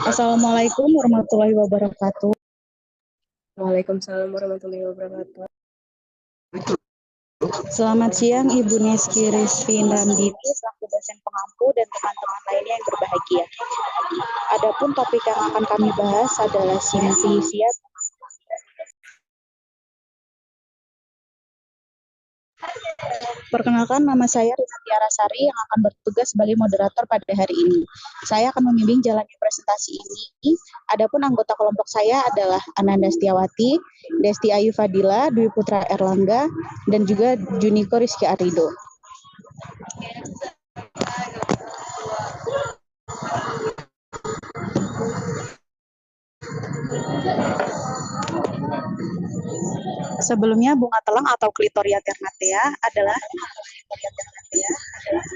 Assalamualaikum warahmatullahi wabarakatuh. Waalaikumsalam warahmatullahi wabarakatuh. Selamat siang Ibu Neski Rizvin Ramdini, selaku dosen pengampu dan teman-teman lainnya yang berbahagia. Adapun topik yang akan kami bahas adalah simplisia. Perkenalkan, nama saya Rina Tiarasari yang akan bertugas sebagai moderator pada hari ini. Saya akan membimbing jalannya presentasi ini. Adapun anggota kelompok saya adalah Ananda Setiawati, Desti Ayu Fadila, Dwi Putra Erlangga, dan juga Juniko Rizky Arido. Sebelumnya, bunga telang atau Clitoria ternatea adalah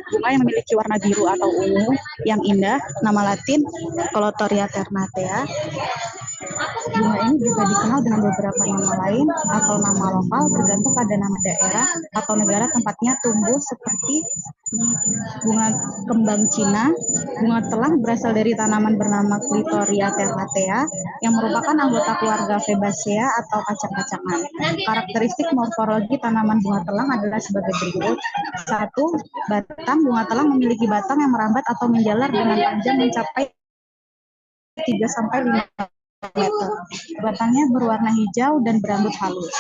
bunga yang memiliki warna biru atau ungu yang indah, nama latin Colotoria ternatea. Bunga ini juga dikenal dengan beberapa nama lain atau nama lokal tergantung pada nama daerah atau negara tempatnya tumbuh, seperti bunga kembang Cina. Bunga telang berasal dari tanaman bernama Clitoria ternatea yang merupakan anggota keluarga Fabaceae atau kacang-kacangan. Karakteristik morfologi tanaman bunga telang adalah sebagai berikut. 1. Batang. Bunga telang memiliki batang yang merambat atau menjalar dengan panjang mencapai 3-5 meter. Batangnya berwarna hijau dan berambut halus.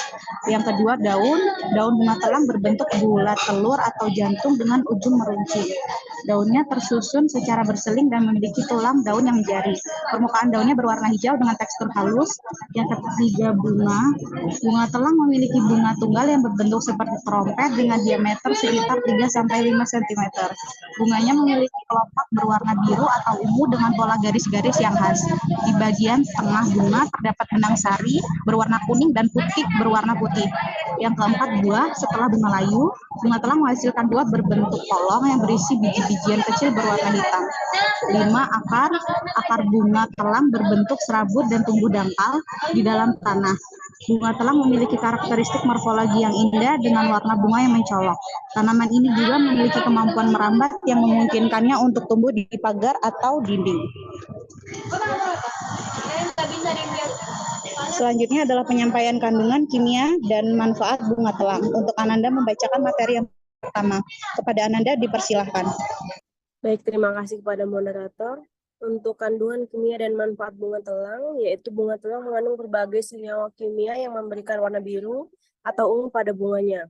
Yang kedua, daun. Daun bunga telang berbentuk bulat telur atau jantung dengan ujung meruncing. Daunnya tersusun secara berseling dan memiliki tulang daun yang menjari. Permukaan daunnya berwarna hijau dengan tekstur halus. Yang ketiga, bunga. Bunga telang memiliki bunga tunggal yang berbentuk seperti trompet dengan diameter sekitar 3-5 cm. Bunganya memiliki kelopak berwarna biru atau ungu dengan pola garis-garis yang khas. Di bagian tengah bunga terdapat benang sari berwarna kuning dan putik berwarna putih. Yang keempat, buah. Setelah bunga layu, bunga telang menghasilkan buah berbentuk polong yang berisi biji-bijian kecil berwarna hitam. 5. Akar. Akar bunga telang berbentuk serabut dan tumbuh dangkal di dalam tanah. Bunga telang memiliki karakteristik morfologi yang indah dengan warna bunga yang mencolok. Tanaman ini juga memiliki kemampuan merambat yang memungkinkannya untuk tumbuh di pagar atau dinding. Selanjutnya adalah penyampaian kandungan kimia dan manfaat bunga telang. Untuk Ananda membacakan materi yang pertama. Kepada Ananda dipersilahkan. Baik, terima kasih kepada moderator. Untuk kandungan kimia dan manfaat bunga telang, yaitu bunga telang mengandung berbagai senyawa kimia yang memberikan warna biru atau ungu pada bunganya.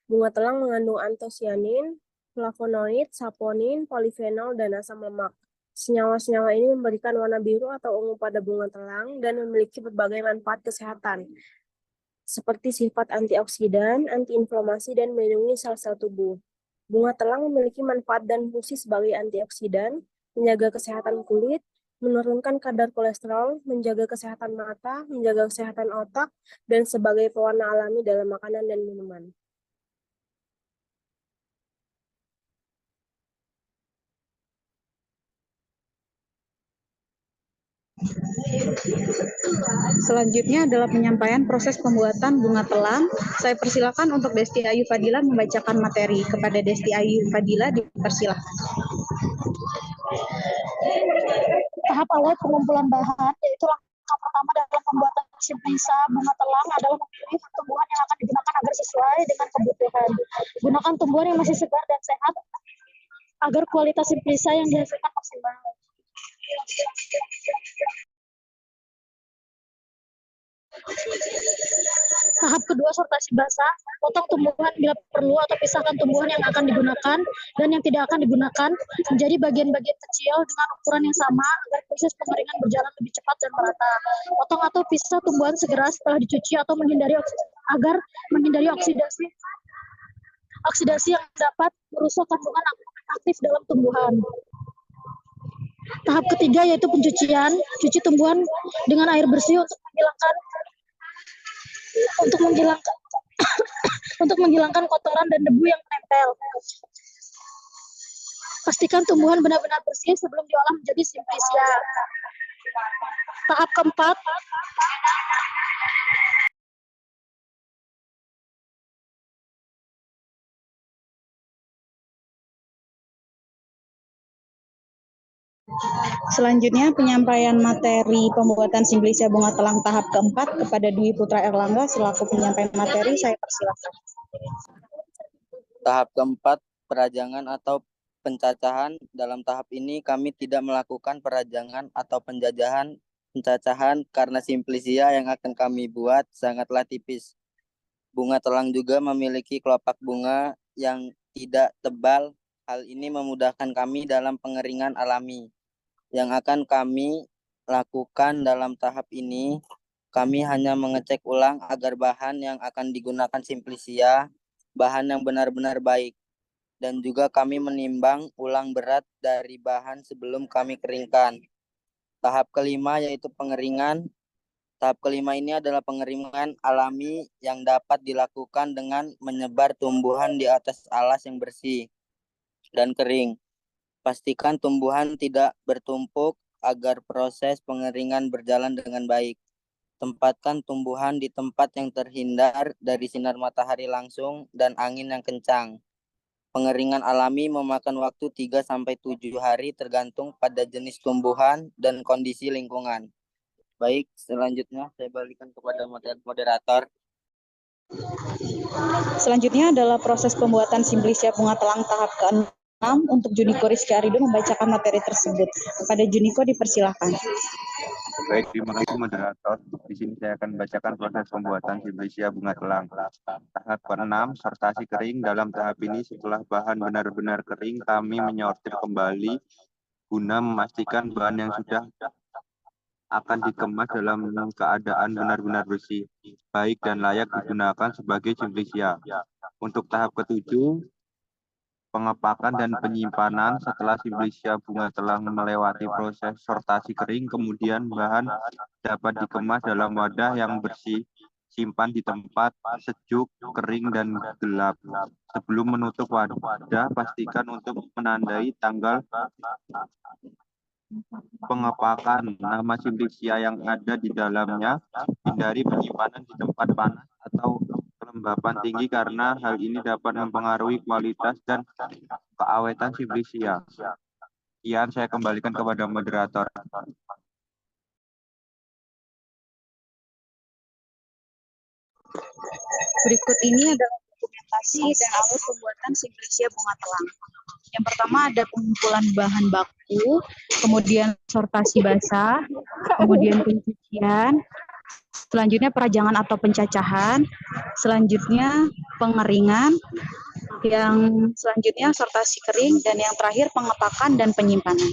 Bunga telang mengandung antosianin, flavonoid, saponin, polifenol, dan asam lemak. Senyawa-senyawa ini memberikan warna biru atau ungu pada bunga telang dan memiliki berbagai manfaat kesehatan, seperti sifat antioksidan, antiinflamasi, dan melindungi sel-sel tubuh. Bunga telang memiliki manfaat dan fungsi sebagai antioksidan, menjaga kesehatan kulit, menurunkan kadar kolesterol, menjaga kesehatan mata, menjaga kesehatan otak, dan sebagai pewarna alami dalam makanan dan minuman. Selanjutnya adalah penyampaian proses pembuatan bunga telang. Saya persilakan untuk Desti Ayu Fadila membacakan materi. Kepada Desti Ayu Fadila dipersilakan. Tahap awal pengumpulan bahan, yaitu langkah pertama dalam pembuatan simplisa bunga telang adalah memilih tumbuhan yang akan digunakan agar sesuai dengan kebutuhan. Gunakan tumbuhan yang masih segar dan sehat agar kualitas simplisa yang dihasilkan maksimal. Tahap kedua, sortasi basah. Potong tumbuhan bila perlu atau pisahkan tumbuhan yang akan digunakan dan yang tidak akan digunakan menjadi bagian-bagian kecil dengan ukuran yang sama agar proses pengeringan berjalan lebih cepat dan merata. Potong atau pisah tumbuhan segera setelah dicuci atau agar menghindari oksidasi yang dapat merusak kandungan aktif dalam tumbuhan. Tahap ketiga yaitu pencucian. Cuci tumbuhan dengan air bersih untuk menghilangkan kotoran dan debu yang menempel. Pastikan tumbuhan benar-benar bersih sebelum diolah menjadi simplisia. Tahap keempat, Selanjutnya penyampaian materi pembuatan simplisia bunga telang tahap keempat kepada Dwi Putra Erlangga selaku penyampai materi, saya persilakan. Tahap keempat, perajangan atau pencacahan. Dalam tahap ini kami tidak melakukan perajangan atau pencacahan karena simplisia yang akan kami buat sangatlah tipis. Bunga telang juga memiliki kelopak bunga yang tidak tebal. Hal ini memudahkan kami dalam pengeringan alami. Yang akan kami lakukan dalam tahap ini, kami hanya mengecek ulang agar bahan yang akan digunakan simplisia, bahan yang benar-benar baik. Dan juga kami menimbang ulang berat dari bahan sebelum kami keringkan. Tahap kelima yaitu pengeringan. Tahap kelima ini adalah pengeringan alami yang dapat dilakukan dengan menyebar tumbuhan di atas alas yang bersih dan kering. Pastikan tumbuhan tidak bertumpuk agar proses pengeringan berjalan dengan baik. Tempatkan tumbuhan di tempat yang terhindar dari sinar matahari langsung dan angin yang kencang. Pengeringan alami memakan waktu 3-7 hari tergantung pada jenis tumbuhan dan kondisi lingkungan. Baik, selanjutnya saya balikan kepada moderator. Selanjutnya adalah proses pembuatan simplisia bunga telang tahap ke-6 untuk Juniko Rizky Arido membacakan materi tersebut. Kepada Juniko dipersilakan. Baik, terima kasih moderator. Di sini saya akan membacakan proses pembuatan simplisia bunga telang. Tahap ke-6, sortasi kering. Dalam tahap ini setelah bahan benar-benar kering, kami menyortir kembali guna memastikan bahan yang sudah akan dikemas dalam keadaan benar-benar bersih, baik dan layak digunakan sebagai simplisia. Untuk tahap ke-7, pengepakan dan penyimpanan. Setelah simplisia bunga telang melewati proses sortasi kering, kemudian bahan dapat dikemas dalam wadah yang bersih. Simpan di tempat sejuk, kering, dan gelap. Sebelum menutup wadah, pastikan untuk menandai tanggal pengepakan, nama simplisia yang ada di dalamnya. Hindari penyimpanan di tempat panas atau kelembapan tinggi karena hal ini dapat mempengaruhi kualitas dan keawetan simplisia. Sekian, saya kembalikan kepada moderator. Berikut ini adalah dokumentasi dan alur pembuatan simplisia bunga telang. Yang pertama ada pengumpulan bahan baku, kemudian sortasi basah, kemudian pencucian, selanjutnya perajangan atau pencacahan, selanjutnya pengeringan, yang selanjutnya sortasi kering, dan yang terakhir pengepakan dan penyimpanan.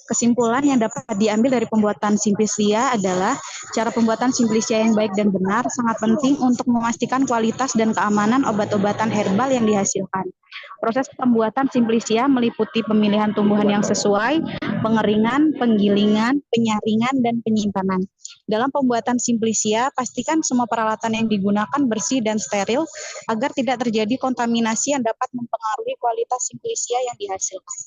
Kesimpulan yang dapat diambil dari pembuatan simplisia adalah cara pembuatan simplisia yang baik dan benar sangat penting untuk memastikan kualitas dan keamanan obat-obatan herbal yang dihasilkan. Proses pembuatan simplisia meliputi pemilihan tumbuhan yang sesuai, pengeringan, penggilingan, penyaringan, dan penyimpanan. Dalam pembuatan simplisia, pastikan semua peralatan yang digunakan bersih dan steril agar tidak terjadi kontaminasi yang dapat mempengaruhi kualitas simplisia yang dihasilkan.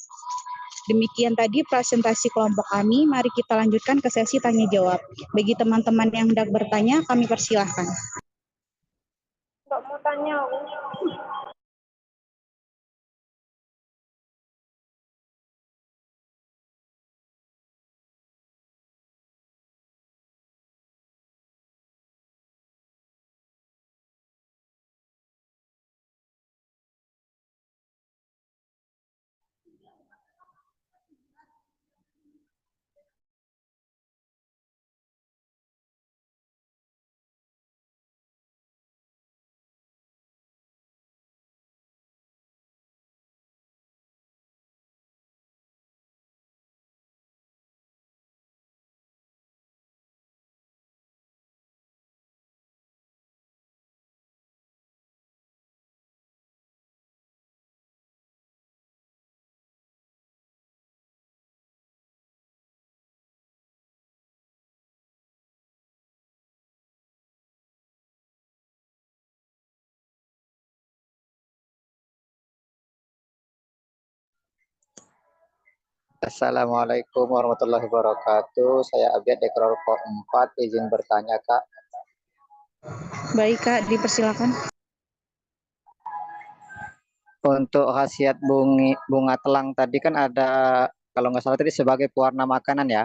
Demikian tadi presentasi kelompok kami. Mari kita lanjutkan ke sesi tanya jawab. Bagi teman-teman yang hendak bertanya, kami persilahkan. Nggak mau tanya. Assalamualaikum warahmatullahi wabarakatuh. Saya Abid dari kelompok 4, izin bertanya, Kak. Baik, Kak, dipersilakan. Untuk khasiat bunga telang tadi kan ada kalau nggak salah tadi sebagai pewarna makanan ya.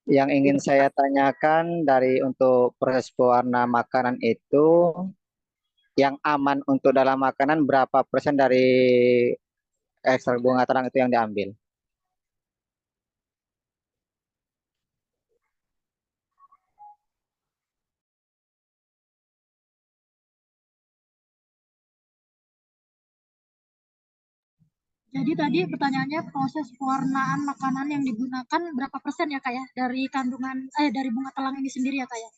Yang ingin saya tanyakan dari untuk proses pewarna makanan itu, yang aman untuk dalam makanan berapa persen dari ekstrak bunga telang itu yang diambil? Jadi tadi pertanyaannya proses pewarnaan makanan yang digunakan berapa persen ya kak ya dari kandungan dari bunga telang ini sendiri ya kak ya?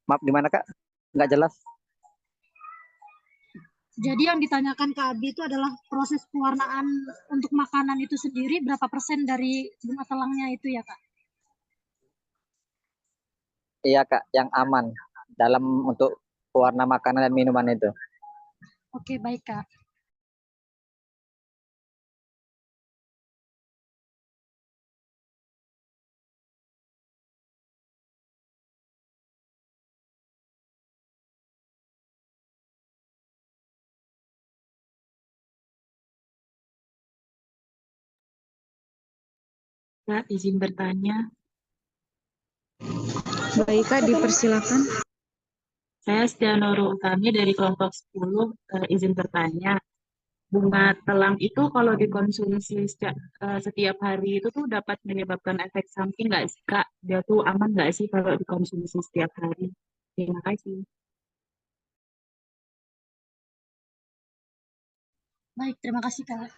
Maaf, di mana Kak? Nggak jelas. Jadi yang ditanyakan Kak Abi itu adalah proses pewarnaan untuk makanan itu sendiri berapa persen dari bunga telangnya itu ya Kak? Iya Kak, yang aman dalam untuk pewarna makanan dan minuman itu. Oke baik Kak. Kak, izin bertanya. Baik Kak, dipersilakan. Saya Setia Nurul Utami dari kelompok 10, izin bertanya. Bunga telang itu kalau dikonsumsi setiap hari itu tuh dapat menyebabkan efek samping nggak sih, Kak? Dia tuh aman nggak sih kalau dikonsumsi setiap hari? Terima kasih. Baik, terima kasih Kak.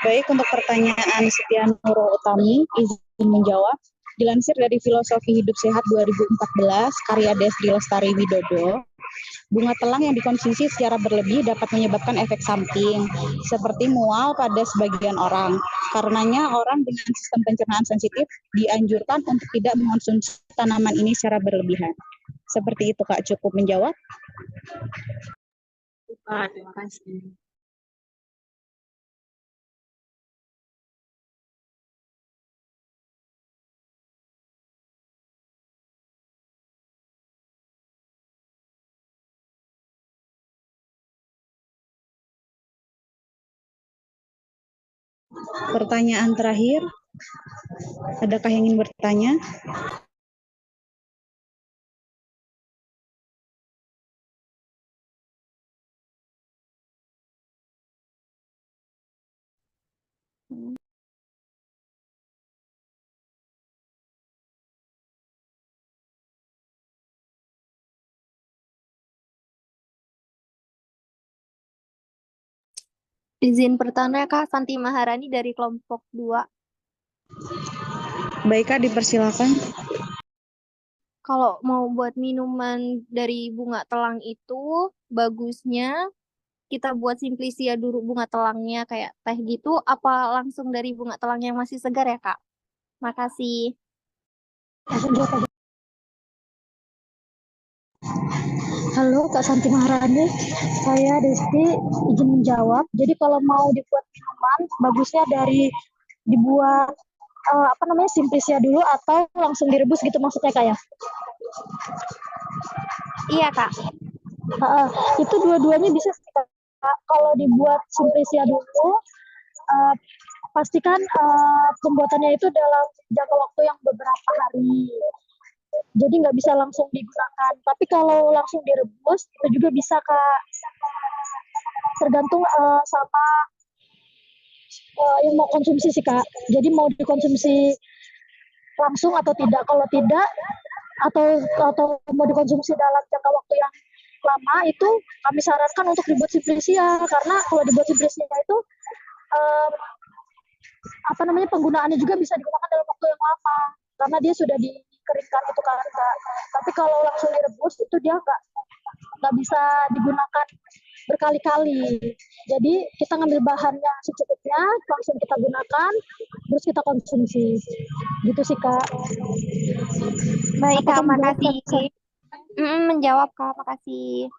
Baik, untuk pertanyaan Setia Nurul Utami, izin menjawab. Dilansir dari Filosofi Hidup Sehat 2014, karya Desri Lestari Widodo, bunga telang yang dikonsumsi secara berlebih dapat menyebabkan efek samping, seperti mual pada sebagian orang. Karenanya, orang dengan sistem pencernaan sensitif dianjurkan untuk tidak mengonsumsi tanaman ini secara berlebihan. Seperti itu, Kak. Cukup menjawab? Pak, terima kasih. Pertanyaan terakhir, adakah yang ingin bertanya? Izin bertanya Kak, Santi Maharani dari kelompok 2. Baik, Kak, dipersilakan. Kalau mau buat minuman dari bunga telang itu, bagusnya kita buat simplisia dulu bunga telangnya kayak teh gitu, apa langsung dari bunga telangnya yang masih segar ya Kak? Makasih. Halo Kak Santi Maharani, saya Desti izin menjawab. Jadi kalau mau dibuat minuman, bagusnya dari dibuat simplisia dulu atau langsung direbus gitu maksudnya Kak ya? Iya Kak. Itu dua-duanya bisa sih Kak. Kalau dibuat simplisia dulu, pastikan pembuatannya itu dalam jangka waktu yang beberapa hari. Jadi nggak bisa langsung digunakan. Tapi kalau langsung direbus itu juga bisa Kak. Tergantung sama yang mau konsumsi sih Kak. Jadi mau dikonsumsi langsung atau tidak. Kalau tidak atau mau dikonsumsi dalam jangka waktu yang lama itu kami sarankan untuk dibuat simplisia karena kalau dibuat simplisia itu um, penggunaannya juga bisa digunakan dalam waktu yang lama karena dia sudah dikeringkan itu kan Kak. Tapi kalau langsung direbus itu dia nggak bisa digunakan berkali-kali. Jadi kita ngambil bahannya secukupnya, langsung kita gunakan, terus kita konsumsi. Gitu sih Kak. Baik Kak, Apakah menjawab, makasih. Kak? Menjawab Kak, makasih.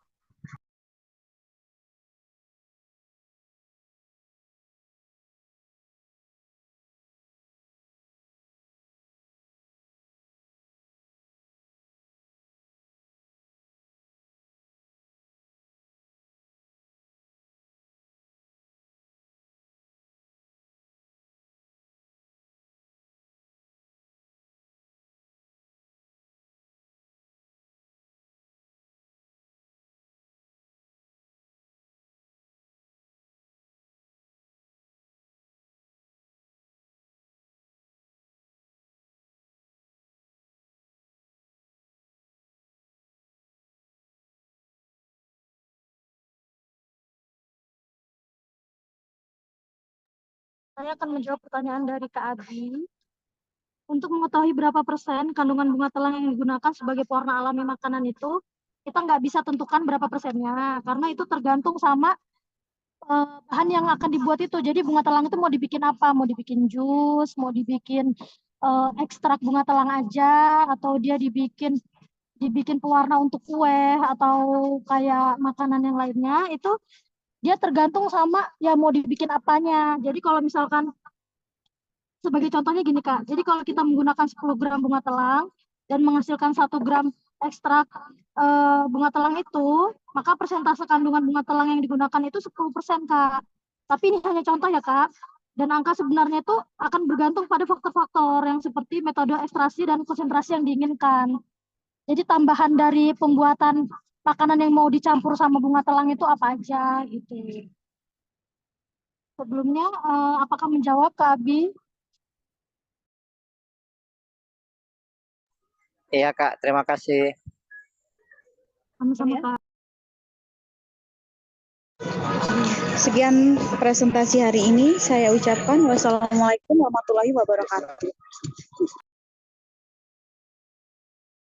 Saya akan menjawab pertanyaan dari Kak Abi. Untuk mengetahui berapa persen kandungan bunga telang yang digunakan sebagai pewarna alami makanan itu, kita nggak bisa tentukan berapa persennya, karena itu tergantung sama bahan yang akan dibuat itu. Jadi bunga telang itu mau dibikin apa? Mau dibikin jus, mau dibikin ekstrak bunga telang aja, atau dia dibikin pewarna untuk kue atau kayak makanan yang lainnya, itu dia tergantung sama ya mau dibikin apanya. Jadi kalau misalkan sebagai contohnya gini Kak, jadi kalau kita menggunakan 10 gram bunga telang dan menghasilkan 1 gram ekstrak bunga telang itu, maka persentase kandungan bunga telang yang digunakan itu 10% Kak. Tapi ini hanya contoh ya Kak, dan angka sebenarnya itu akan bergantung pada faktor-faktor yang seperti metode ekstraksi dan konsentrasi yang diinginkan. Jadi tambahan dari pembuatan makanan yang mau dicampur sama bunga telang itu apa aja gitu. Sebelumnya, apakah menjawab Kak Abi? Iya Kak, terima kasih. Sama-sama Kak. Sekian presentasi hari ini. Saya ucapkan wassalamualaikum warahmatullahi wabarakatuh.